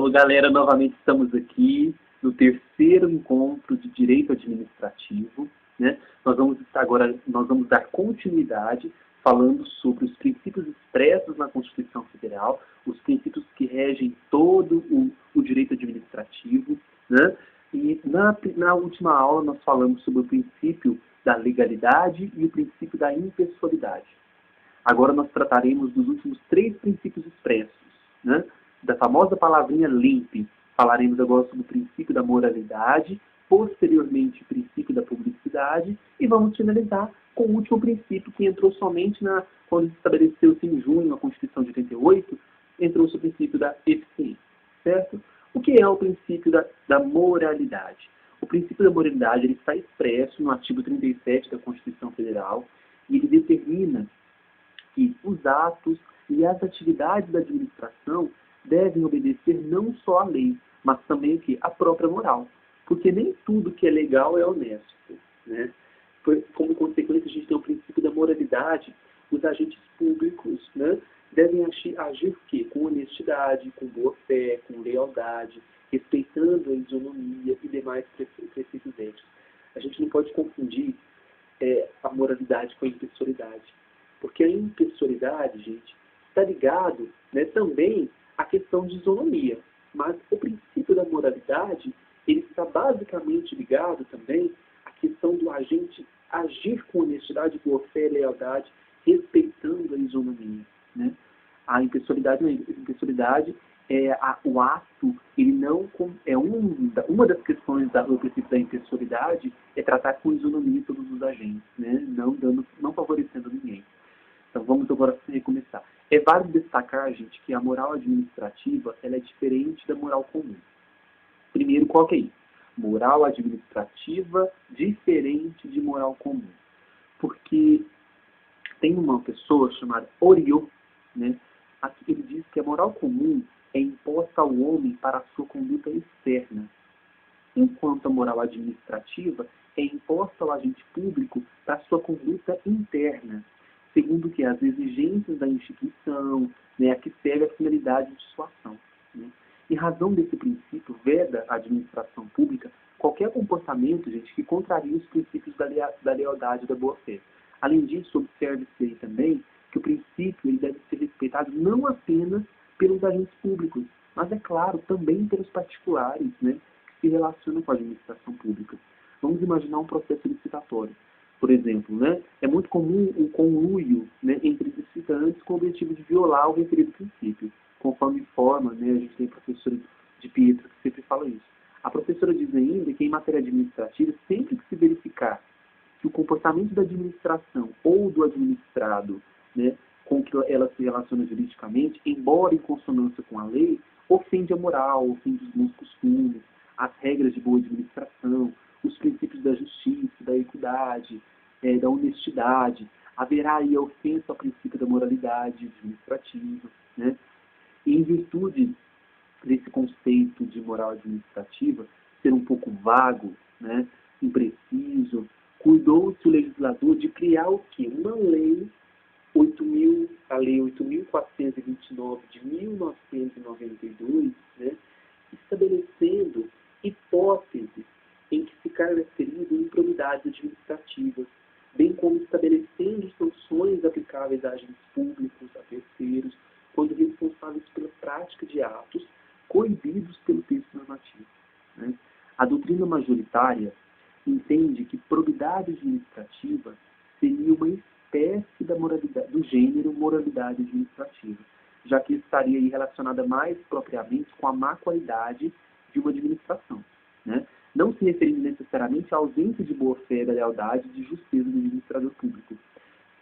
Então, galera, novamente estamos aqui no terceiro encontro de Direito Administrativo, né? Nós vamos dar continuidade falando sobre os princípios expressos na Constituição Federal, os princípios que regem todo o direito administrativo, né? E na última aula nós falamos sobre o princípio da legalidade e o princípio da impessoalidade. Agora nós trataremos dos últimos três princípios expressos, né? Da famosa palavrinha LIMP. Falaremos agora sobre o princípio da moralidade, posteriormente o princípio da publicidade e vamos finalizar com o último princípio que entrou somente quando estabeleceu-se em junho a Constituição de 88, entrou-se o princípio da eficiência, certo? O que é o princípio da moralidade? O princípio da moralidade ele está expresso no artigo 37 da Constituição Federal e ele determina que os atos e as atividades da administração devem obedecer não só à lei, mas também à própria moral. Porque nem tudo que é legal é honesto, né? Como consequência, a gente tem o princípio da moralidade. Os agentes públicos, né, devem agir o quê? Com honestidade, com boa-fé, com lealdade, respeitando a isonomia e demais preceitos éticos. A gente não pode confundir a moralidade com a impessoalidade. Porque a impessoalidade, gente, está ligado, né, também à questão de isonomia. Mas o princípio da moralidade, ele está basicamente ligado também à questão do agente agir com honestidade, boa-fé, lealdade, respeitando a isonomia, né? A impessoalidade não é. A impessoalidade é o ato, ele não é uma das questões do princípio da impessoalidade é tratar com isonomia todos os agentes, né? Não favorecendo ninguém. Então vamos agora recomeçar. É válido destacar, gente, que a moral administrativa ela é diferente da moral comum. Primeiro, qual que é isso? Moral administrativa diferente de moral comum. Porque tem uma pessoa chamada Oriot, né? Aqui ele diz que a moral comum é imposta ao homem para a sua conduta externa, enquanto a moral administrativa é imposta ao agente público para a sua conduta interna, segundo que as exigências da instituição, né, a que serve a finalidade de sua ação, né? Em razão desse princípio, veda a administração pública qualquer comportamento, gente, que contraria os princípios da lealdade e da boa-fé. Além disso, observe-se aí também que o princípio ele deve ser respeitado não apenas pelos agentes públicos, mas, é claro, também pelos particulares, né, que se relacionam com a administração pública. Vamos imaginar um processo licitatório. Por exemplo, né, é muito comum o conluio, né, entre licitantes com o objetivo de violar o referido princípio. Conforme informa, né, a gente tem a professora de Pietro que sempre fala isso. A professora diz ainda que em matéria administrativa, sempre que se verificar que o comportamento da administração ou do administrado, né, com que ela se relaciona juridicamente, embora em consonância com a lei, ofende a moral, ofende os bons costumes, as regras de boa administração, os princípios da justiça, da equidade, da honestidade, haverá aí a ofensa ao princípio da moralidade administrativa, né? E em virtude desse conceito de moral administrativa ser um pouco vago, né, impreciso, cuidou-se o legislador de criar o quê? Uma lei, a Lei 8.429 de 1992, né, estabelecendo hipóteses em que se caracterizam improbidades administrativas, bem como estabelecendo sanções aplicáveis a agentes públicos, a terceiros, quando responsáveis pela prática de atos coibidos pelo texto normativo, né? A doutrina majoritária entende que probidade administrativa seria uma espécie da moralidade, do gênero moralidade administrativa, já que estaria aí relacionada mais propriamente com a má qualidade de uma administração, né? Não se referindo necessariamente à ausência de boa-fé, da lealdade e de justeza do administrador público. O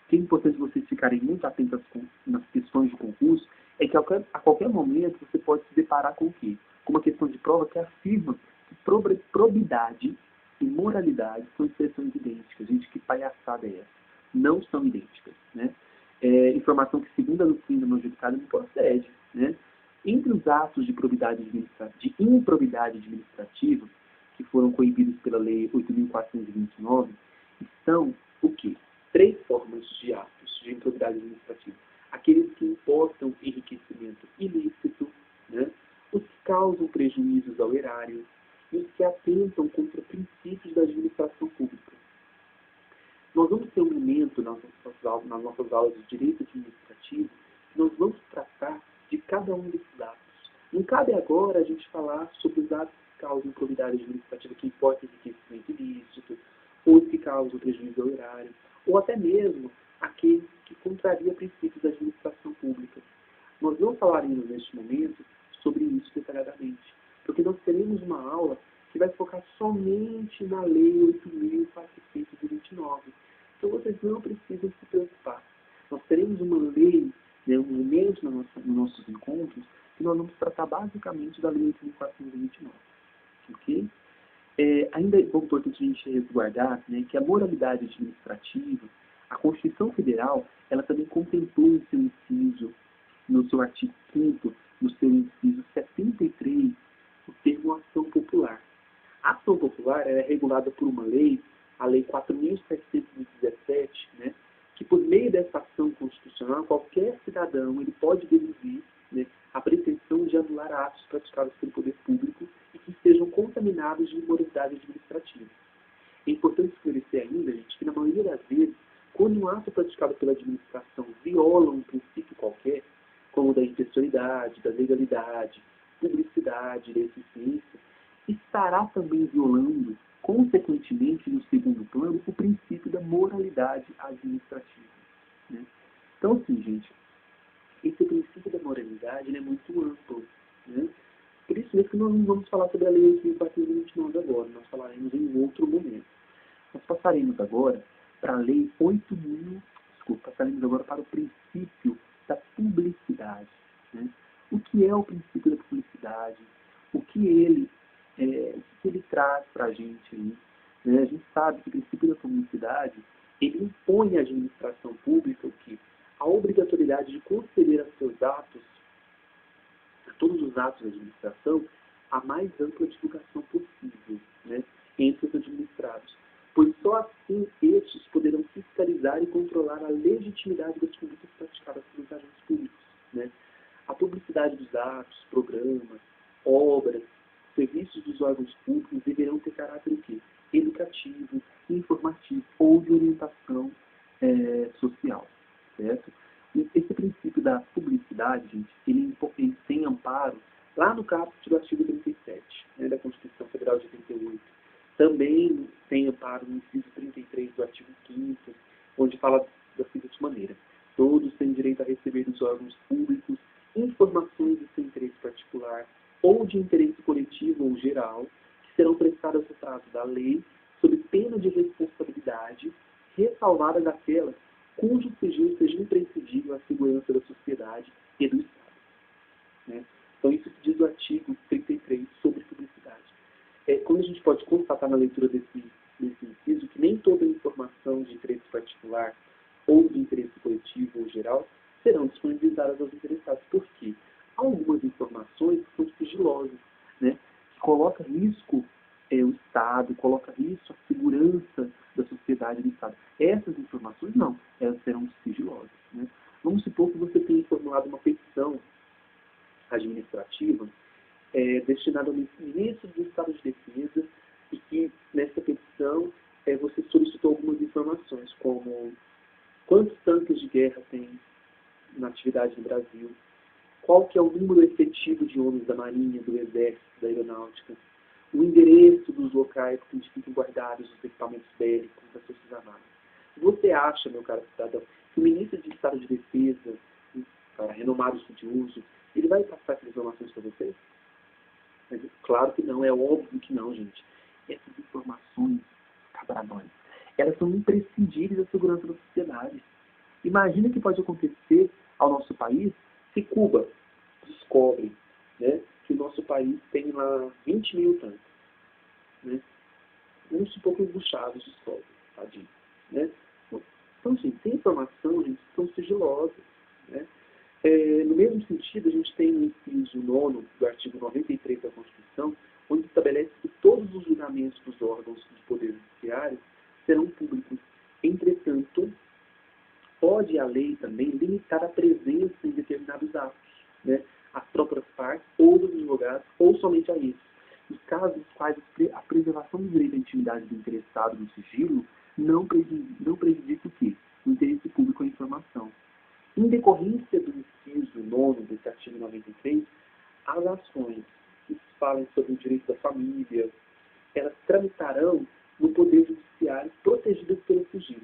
que é importante vocês ficarem muito atentos nas questões de concurso é que a qualquer momento você pode se deparar com o quê? Com uma questão de prova que afirma que probidade e moralidade são expressões idênticas. Gente, que palhaçada é essa? Não são idênticas, né? Informação que, segundo a doutrina majoritária, não procede, né? Entre os atos de improbidade administrativa, que foram coibidos pela Lei 8.429, estão o quê? Três formas de atos de improbidade administrativa. Aqueles que importam enriquecimento ilícito, né? os que causam prejuízos ao erário e os que atentam contra princípios da administração pública. Nós vamos ter um momento nas nossas aulas de direito administrativo, nós vamos tratar de cada um desses atos. Não cabe agora a gente falar sobre os atos que causam improbidade administrativa, que importa enriquecimento ilícito, ou os que causam prejuízo ao erário, ou até mesmo aqueles que contrariam princípios da administração pública. Nós não falaremos neste momento sobre isso detalhadamente, porque nós teremos uma aula que vai focar somente na Lei 8.429. Então vocês não precisam se preocupar. Nós teremos uma lei, um momento nos nossos encontros, que nós vamos tratar basicamente da Lei 8.429. Ok? Ainda é importante a gente resguardar, né, que a moralidade administrativa, a Constituição Federal, ela também contemplou em seu inciso, no seu artigo 5º, no seu inciso 73, o termo ação popular. A ação popular é regulada por uma lei, a Lei 4.717, né, que por meio dessa ação constitucional, qualquer cidadão ele pode deduzir, né, a pretensão de anular atos praticados pelo poder público e que sejam contaminados de imoralidade administrativa. É importante esclarecer ainda, gente, que na maioria das vezes, quando um ato praticado pela administração viola um princípio qualquer, como o da impessoalidade, da legalidade, publicidade, da eficiência, estará também violando, consequentemente, no segundo plano, o princípio da moralidade administrativa. Né? Então, assim, gente, esse princípio da moralidade é muito amplo. Né? Por isso mesmo que nós não vamos falar sobre a Lei 8.429 agora, nós falaremos em outro momento. Nós passaremos agora para a Lei 8.000, passaremos agora para o princípio da publicidade. Né? O que é o princípio da publicidade? O que ele traz para a gente aí? Né? A gente sabe que o princípio da publicidade, ele impõe à administração pública o quê? A obrigatoriedade de conceder a seus atos, a todos os atos da administração, a mais ampla divulgação possível, né, entre os administrados. Pois só assim estes poderão fiscalizar e controlar a legitimidade das condutas praticadas pelos agentes públicos. Né? A publicidade dos atos, programas, obras, serviços dos órgãos públicos deverão ter caráter o quê? Educativo, informativo ou de orientação social. Certo? E esse princípio da publicidade, gente, ele tem amparo lá no caput do artigo 37, né, da Constituição Federal de 88. Também tem amparo no inciso 33 do artigo 5º, onde fala da seguinte maneira: todos têm direito a receber dos órgãos públicos informações de seu interesse particular ou de interesse coletivo ou geral, que serão prestadas no prazo da lei, sob pena de responsabilidade, ressalvada daquelas cujo sigilo seja imprescindível à segurança da sociedade e do Estado. Né? Então, isso que diz o artigo 33 sobre publicidade. Como a gente pode constatar na leitura desse inciso, que nem toda informação de interesse particular ou de interesse coletivo ou geral serão disponibilizadas aos interessados. Por quê? Há algumas informações que são sigilosas, né? Que colocam em risco o Estado, coloca risco a segurança da sociedade do Estado. Essas informações não, elas serão sigilosas. Né? Vamos supor que você tenha formulado uma petição administrativa destinada ao ministro do Estado de Defesa e que nessa petição você solicitou algumas informações, como quantos tanques de guerra tem na atividade no Brasil, qual que é o número efetivo de homens da Marinha, do Exército, da Aeronáutica, o endereço dos locais onde ficam guardados os equipamentos bélicos das Forças Armadas. Você acha, meu caro cidadão, que o ministro de Estado de Defesa, renomado estudioso, ele vai passar essas informações para vocês? Mas, claro que não, é óbvio que não, gente. Essas informações, cabradões, elas são imprescindíveis à segurança da sociedade. Imagina o que pode acontecer ao nosso país se Cuba descobre, né, que o nosso país tem lá 20 mil tanques. Né? Vamos supor que os buchados descobrem, tadinho. Né? Então, gente, tem informação, gente, que são sigilosas. Né? No mesmo sentido, a gente tem o inciso 9 do artigo 93 da Constituição, onde estabelece que todos os julgamentos dos órgãos do Poder Judiciário serão públicos. Entretanto, pode a lei também limitar a presença em determinados atos, né? As próprias partes ou dos advogados somente a esses. Nos casos nos quais a preservação do direito à intimidade do interessado no sigilo não prejudica o quê? O interesse público à informação. Em decorrência do inciso 9 desse artigo 93, as ações que falem sobre o direito da família, elas tramitarão no Poder Judiciário protegidas pelo sigilo.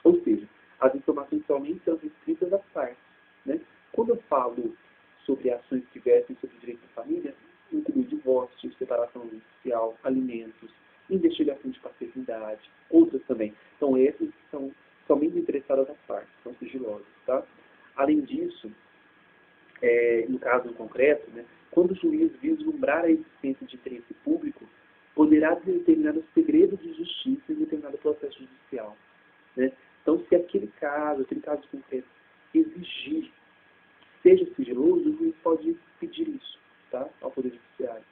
Ou seja, as informações somente serão restritas às partes. Né? Quando eu falo sobre ações que versem sobre o direito da família, inclui divórcio, separação judicial, alimentos, investigação de paternidade, outras também. Então, essas são somente interessadas às partes, são sigilosas. Tá? Além disso, no caso concreto, né, quando o juiz vislumbrar a existência de interesse público, poderá determinar o segredo de justiça em determinado processo judicial. Né? Então, se aquele caso concreto, exigir que seja sigiloso, o juiz pode pedir isso, tá? Ao Poder Judiciário.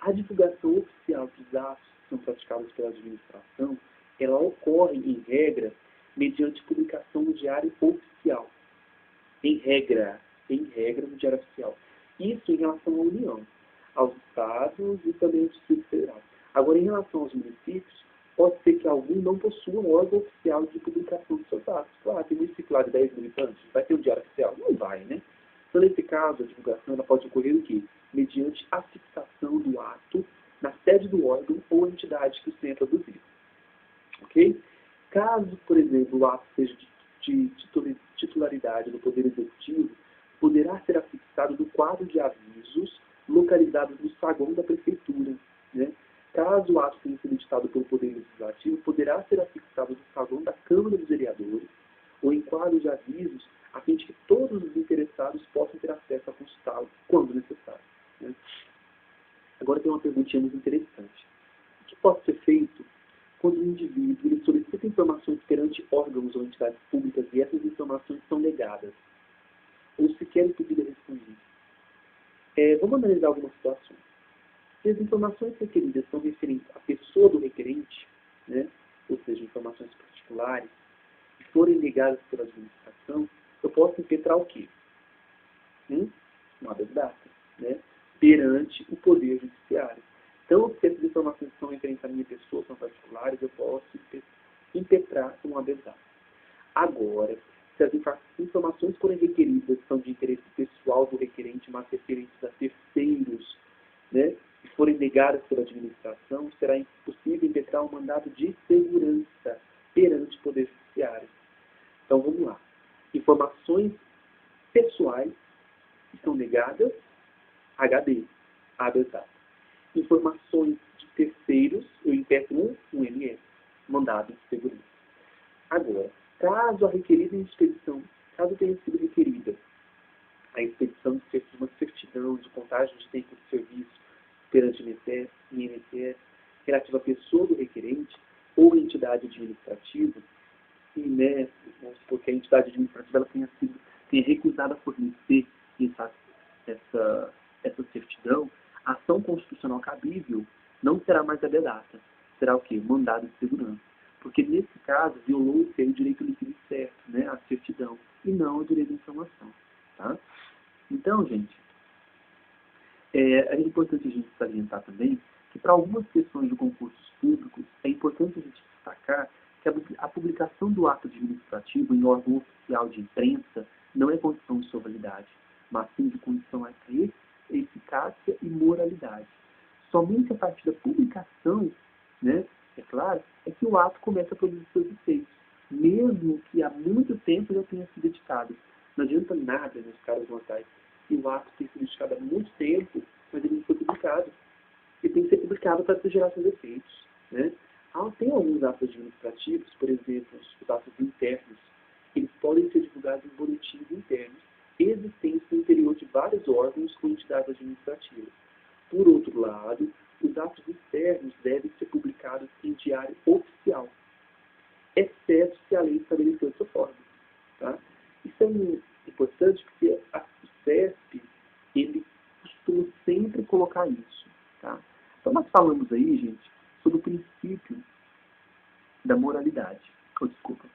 A divulgação oficial dos atos que são praticados pela administração, ela ocorre, em regra, mediante publicação no Diário Oficial. Em regra, no Diário Oficial. Isso em relação à União, aos Estados e também ao Distrito Federal. Agora, em relação aos municípios, pode ser que algum não possua um órgão oficial de publicação dos seus atos. Claro, tem município lá de 10 mil habitantes, vai ter um diário oficial? Não vai, né? Então, nesse caso, a divulgação ela pode ocorrer o quê? Mediante a fixação do ato na sede do órgão ou entidade que o tenha produzido. Ok? Caso, por exemplo, o ato seja de titularidade do Poder Executivo, poderá ser afixado no quadro de avisos localizados no saguão da Prefeitura. Né? Caso o ato tenha sido editado pelo Poder Legislativo, poderá ser afixado no saguão da Câmara dos Vereadores ou em quadro de avisos, a fim de que todos os interessados possam ter acesso a consultá-lo quando necessário. Né? Agora tem uma perguntinha muito interessante. O que pode ser feito quando o indivíduo ele solicita informações perante órgãos ou entidades públicas e essas informações são negadas, ou sequer o pedido é respondido? Vamos analisar algumas situações. Se as informações requeridas são referentes à pessoa do requerente, né, ou seja, informações particulares, e forem negadas pela administração, eu posso impetrar o quê? Uma habeas data, né, perante o Poder Judiciário. Então, se essas informações são referentes à minha pessoa, são particulares, eu posso impetrar um habeas data. Agora, se as informações forem requeridas são de interesse pessoal do requerente, mas referentes a terceiros, né, e forem negadas pela administração, será impossível impetrar um mandado de segurança perante o Poder Judiciário. Então, vamos lá. Informações pessoais que são negadas, HD, habeas data. Informações de terceiros, eu impetro um MS, mandado de segurança. Agora, caso a requerida expedição, caso tenha sido requerida a expedição de uma certidão de contagem de tempo de serviço perante o INSS, relativa à pessoa do requerente ou entidade administrativa, e, né, vamos supor que a entidade administrativa ela tenha recusado a fornecer essa certidão, a ação constitucional cabível não será mais habeas data, será o quê? Mandado de segurança. Porque, nesse caso, violou-se o direito líquido e certo, né, a certidão, e não o direito de informação. Tá? Então, gente, é importante a gente salientar também que, para algumas questões de concursos públicos, é importante a gente destacar que a publicação do ato administrativo em órgão oficial de imprensa não é condição de sua validade, mas sim de condição a eficácia e moralidade. Somente a partir da publicação, né, é claro, é que o ato começa a produzir seus efeitos, mesmo que há muito tempo já tenha sido editado. Não adianta nada, meus caros mortais, que o ato tenha sido editado há muito tempo, mas ele não foi publicado. Ele tem que ser publicado para gerar seus efeitos. Né? Tem alguns atos administrativos, por exemplo, os atos internos, eles podem ser divulgados em boletins internos, existentes no interior de vários órgãos ou entidades administrativas. Por outro lado, os atos externos devem ser publicados em diário oficial, exceto se a lei estabeleceu dessa forma. Tá? Isso é muito importante porque o CESP ele costuma sempre colocar isso. Tá? Então, nós falamos aí, gente, sobre o princípio da moralidade, o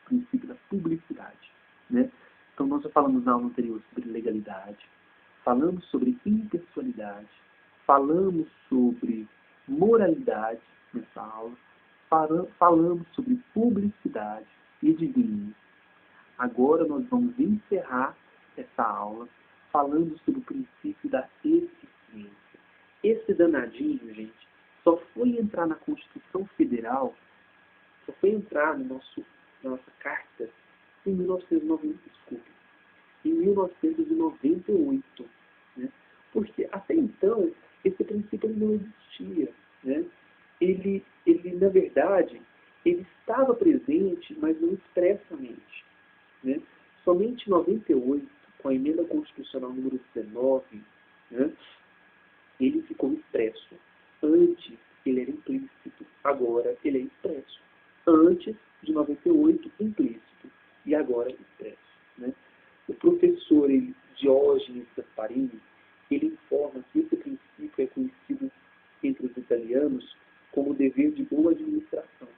princípio da publicidade. Né? Então, nós já falamos na aula anterior sobre legalidade, falamos sobre impessoalidade, falamos sobre moralidade nessa aula, falamos sobre publicidade e desenho. Agora nós vamos encerrar essa aula falando sobre o princípio da eficiência. Esse danadinho, gente, só foi entrar na Constituição Federal, só foi entrar na nossa Carta em 1998. Né? Porque até então, esse princípio não existia. Né? Ele, na verdade, ele estava presente, mas não expressamente. Né? Somente em 98, com a emenda constitucional número 19, né, ele ficou expresso. Antes, ele era implícito. Agora, ele é expresso. Antes de 98, implícito. E agora, expresso. Né? O professor Diógenes Gasparini, ele informa que esse princípio é conhecido entre os italianos como o dever de boa administração.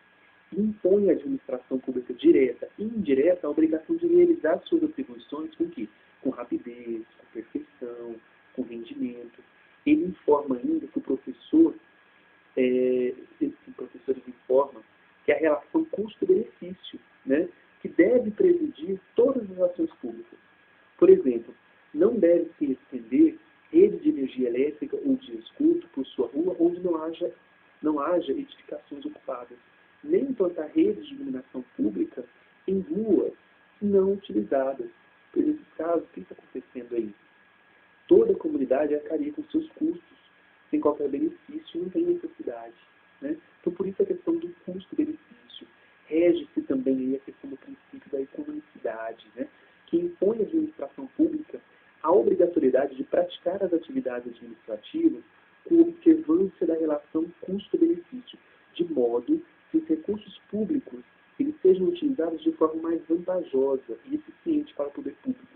E impõe à administração pública direta e indireta a obrigação de realizar suas atribuições com quê? Com rapidez, com perfeição, com rendimento. Ele informa ainda que o professor, esses professores informam que a relação custo-benefício, né, que deve presidir todas as ações públicas. Por exemplo, não deve se estender rede de energia elétrica ou de esgoto por sua rua onde não haja edificações ocupadas, nem implantar redes de iluminação pública em ruas não utilizadas. Por esses casos, o que está acontecendo aí? Toda a comunidade arcaria com seus custos, sem qualquer benefício, não tem necessidade. Né? Então, por isso a questão do custo-benefício. Rege-se também aí a questão do princípio da economicidade, né? Que impõe à administração pública a obrigatoriedade de praticar as atividades administrativas com observância da relação custo-benefício, de modo que os recursos públicos eles sejam utilizados de forma mais vantajosa e eficiente para o poder público.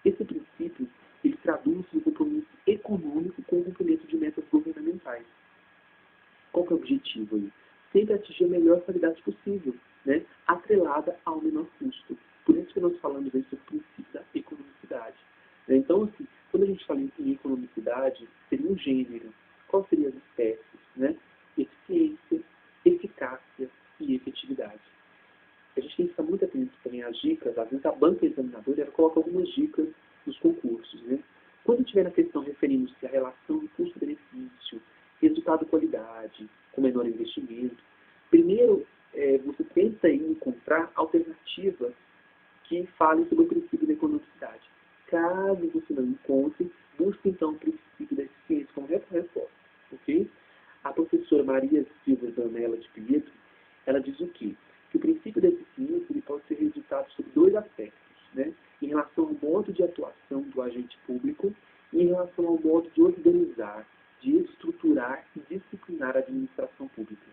Esse princípio ele traduz-se no compromisso econômico com o cumprimento de metas governamentais. Qual que é o objetivo aí? Sempre atingir a melhor qualidade possível, né? Atrelada ao menor custo. Por isso que nós falamos aí sobre o princípio da economicidade. Né? Então, assim, quando a gente fala em economicidade, seria um gênero. Qual seriam as espécies? Né? Eficiência, eficácia e efetividade. A gente tem que ficar muito atento também às dicas. Às vezes a banca examinadora ela coloca algumas dicas nos concursos. Né? Quando tiver na questão referindo-se à relação de custo-benefício, resultado-qualidade, com menor investimento, primeiro você tenta encontrar alternativas que falem sobre o princípio da economicidade. Caso você não encontre, busque então o princípio da eficiência como resposta. Okay? A professora Maria Silva Zanella de Pietro, ela diz o quê? Que o princípio da eficiência ele pode ser resultado sobre dois aspectos, né? Em relação ao modo de atuação do agente público e em relação ao modo de organizar, de estruturar e disciplinar a administração pública.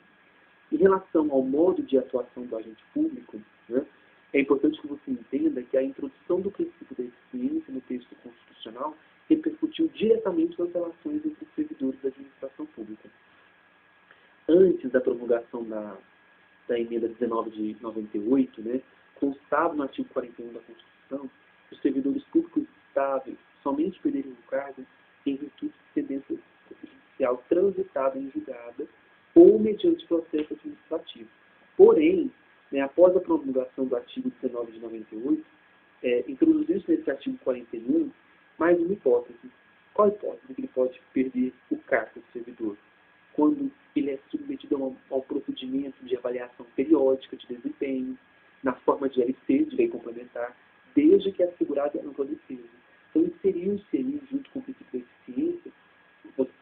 Em relação ao modo de atuação do agente público, né, é importante que você entenda que a introdução do princípio da eficiência no texto constitucional repercutiu diretamente nas relações entre os servidores da administração pública. Antes da promulgação da emenda 19 de 98, né, constava no artigo 41 da Constituição que os servidores públicos estáveis somente perderiam o cargo em virtude de sentença judicial transitada em julgada ou mediante processo administrativo. Porém, né, após a promulgação do artigo 19 de 98, introduziu-se nesse artigo 41 mais uma hipótese. Qual a hipótese que ele pode perder o cargo do servidor? Quando ele é submetido ao procedimento de avaliação periódica de desempenho, na forma de LC, de lei complementar, desde que é assegurada a ampla defesa. Então, inseriu-se aí, junto com o princípio da eficiência, você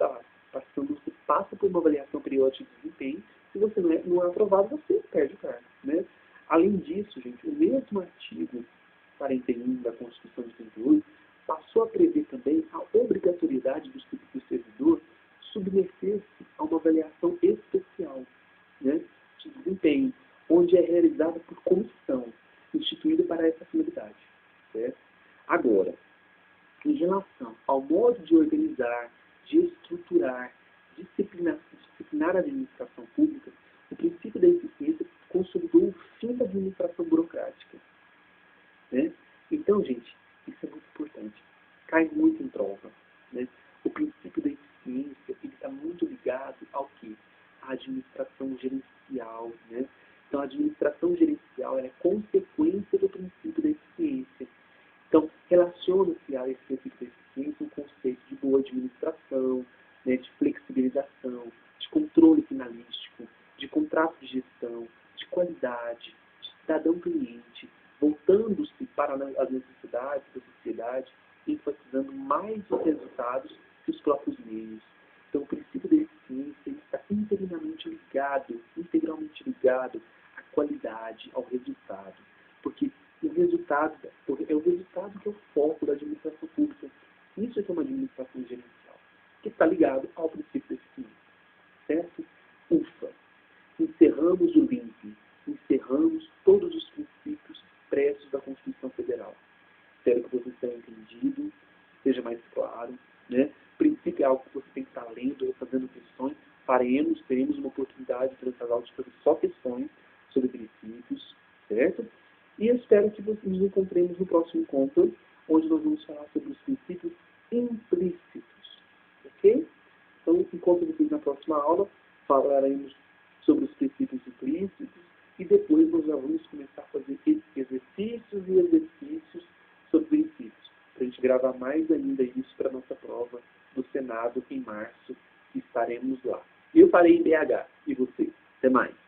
passa por uma avaliação periódica de desempenho, se você não é aprovado, você perde o cargo. Né? Além disso, gente, o mesmo artigo 41 da Constituição de 38 passou a prever também a obrigatoriedade do servidor submeter-se a uma avaliação especial, né, de desempenho, onde é realizada por comissão, instituída para essa finalidade. Certo? Agora, em relação ao modo de organizar, de estruturar, disciplinar a administração pública, o princípio da eficiência consolidou o fim da administração burocrática. Né? Então, gente, isso é muito importante. Cai muito em prova. Né? O princípio da eficiência né, de flexibilização, de controle finalístico, de contrato de gestão, de qualidade, de cidadão-cliente, voltando-se para as necessidades da sociedade, enfatizando mais os resultados que os próprios meios. Então, o princípio da eficiência está integralmente ligado à qualidade, ao resultado. Porque é o resultado que é o foco da administração pública. Isso é que é uma administração gerencial, que está ligado ao princípio da eficiência. Certo? Ufa! Encerramos o LIMP, encerramos todos os princípios expressos da Constituição Federal. Espero que vocês tenham entendido, seja mais claro. Né? Princípio é algo que você tem que estar lendo, fazendo questões. Teremos uma oportunidade de essas aulas sobre só questões sobre princípios, certo? E eu espero que nos encontremos no próximo encontro, onde nós vamos falar sobre os princípios implícitos, ok? Então, encontro vocês na próxima aula, falaremos sobre os princípios implícitos e depois nós já vamos começar a fazer exercícios sobre princípios, para a gente gravar mais ainda isso para a nossa prova do Senado em março, estaremos lá. Eu farei em BH, e você? Até mais!